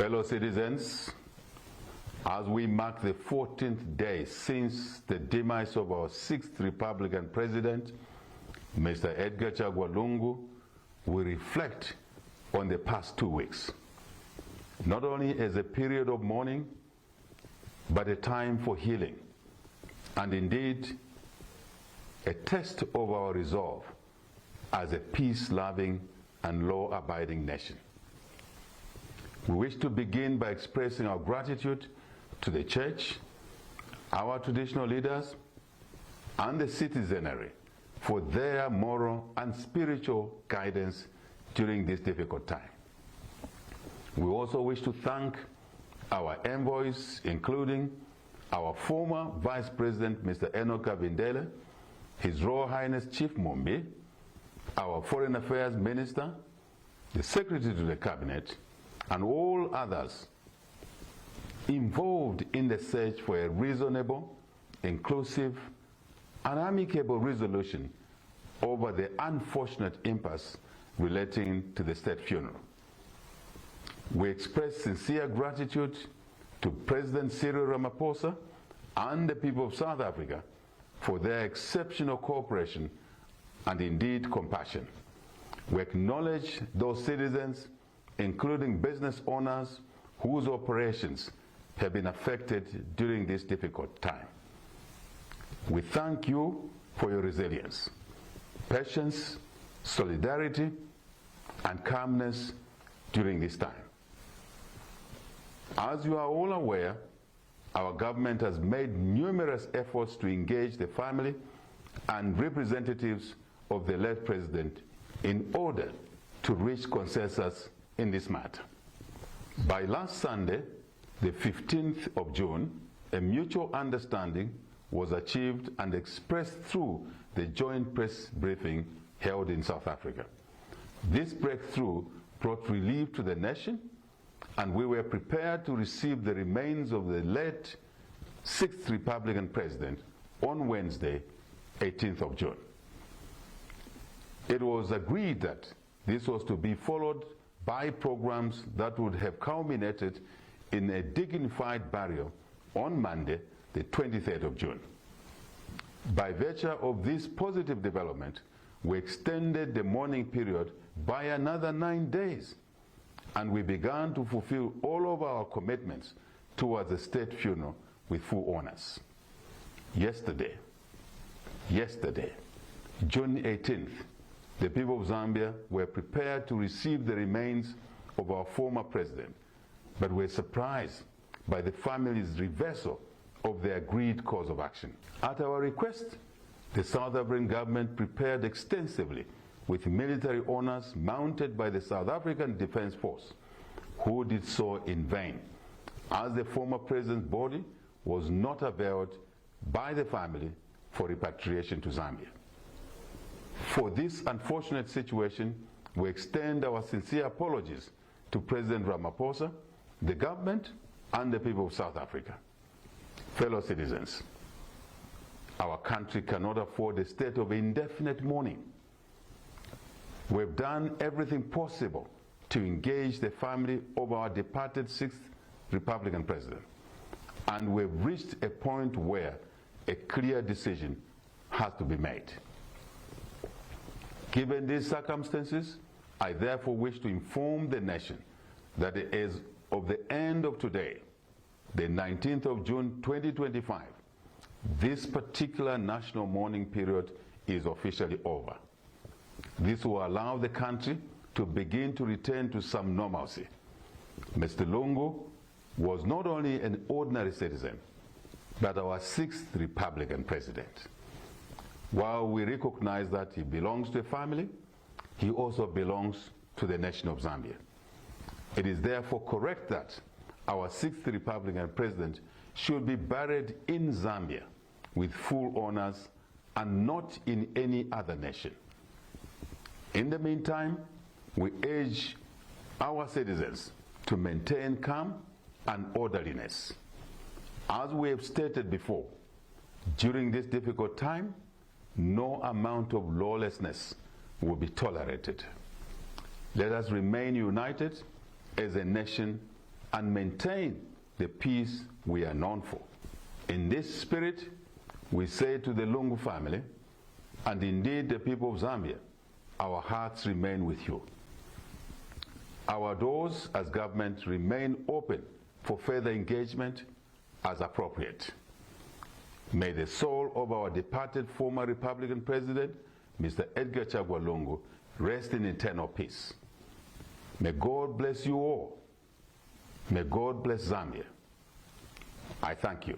Fellow citizens, as we mark the 14th day since the demise of our 6th Republican President, Mr. Edgar Chagwa Lungu, we reflect on the past 2 weeks, not only as a period of mourning, but a time for healing, and indeed a test of our resolve as a peace-loving and law-abiding nation. We wish to begin by expressing our gratitude to the Church, our traditional leaders, and the citizenry for their moral and spiritual guidance during this difficult time. We also wish to thank our envoys, including our former Vice President, Mr. Enock Kavindele, His Royal Highness Chief Mumbi, our Foreign Affairs Minister, the Secretary to the Cabinet, and all others involved in the search for a reasonable, inclusive, and amicable resolution over the unfortunate impasse relating to the state funeral. We express sincere gratitude to President Cyril Ramaphosa and the people of South Africa for their exceptional cooperation and indeed compassion. We acknowledge those citizens, including business owners, whose operations have been affected during this difficult time. We thank you for your resilience, patience, solidarity, and calmness during this time. As you are all aware, our government has made numerous efforts to engage the family and representatives of the late president in order to reach consensus in this matter. By last Sunday, the 15th of June, a mutual understanding was achieved and expressed through the joint press briefing held in South Africa. This breakthrough brought relief to the nation, and we were prepared to receive the remains of the late 6th Republican President on Wednesday, 18th of June. It was agreed that this was to be followed by programs that would have culminated in a dignified burial on Monday, the 23rd of June. By virtue of this positive development, we extended the mourning period by another 9 days, and we began to fulfill all of our commitments towards the state funeral with full honors. Yesterday, June 18th, the people of Zambia were prepared to receive the remains of our former president, but were surprised by the family's reversal of the agreed course of action. At our request, the South African government prepared extensively with military honors mounted by the South African Defence Force, who did so in vain, as the former president's body was not availed by the family for repatriation to Zambia. For this unfortunate situation, we extend our sincere apologies to President Ramaphosa, the government, and the people of South Africa. Fellow citizens, our country cannot afford a state of indefinite mourning. We've done everything possible to engage the family of our departed 6th Republican President, and we've reached a point where a clear decision has to be made. Given these circumstances, I therefore wish to inform the nation that as of the end of today, the 19th of June 2025, this particular national mourning period is officially over. This will allow the country to begin to return to some normalcy. Mr. Lungu was not only an ordinary citizen, but our 6th Republican President. While we recognize that he belongs to a family, he also belongs to the nation of Zambia. It is therefore correct that our 6th Republican President should be buried in Zambia with full honors and not in any other nation. In the meantime, we urge our citizens to maintain calm and orderliness. As we have stated before, during this difficult time, no amount of lawlessness will be tolerated. Let us remain united as a nation and maintain the peace we are known for. In this spirit, we say to the Lungu family, and indeed the people of Zambia, our hearts remain with you. Our doors as government remain open for further engagement as appropriate. May the soul of our departed former Republican President, Mr. Edgar Chagwa Lungu, rest in eternal peace. May God bless you all. May God bless Zambia. I thank you.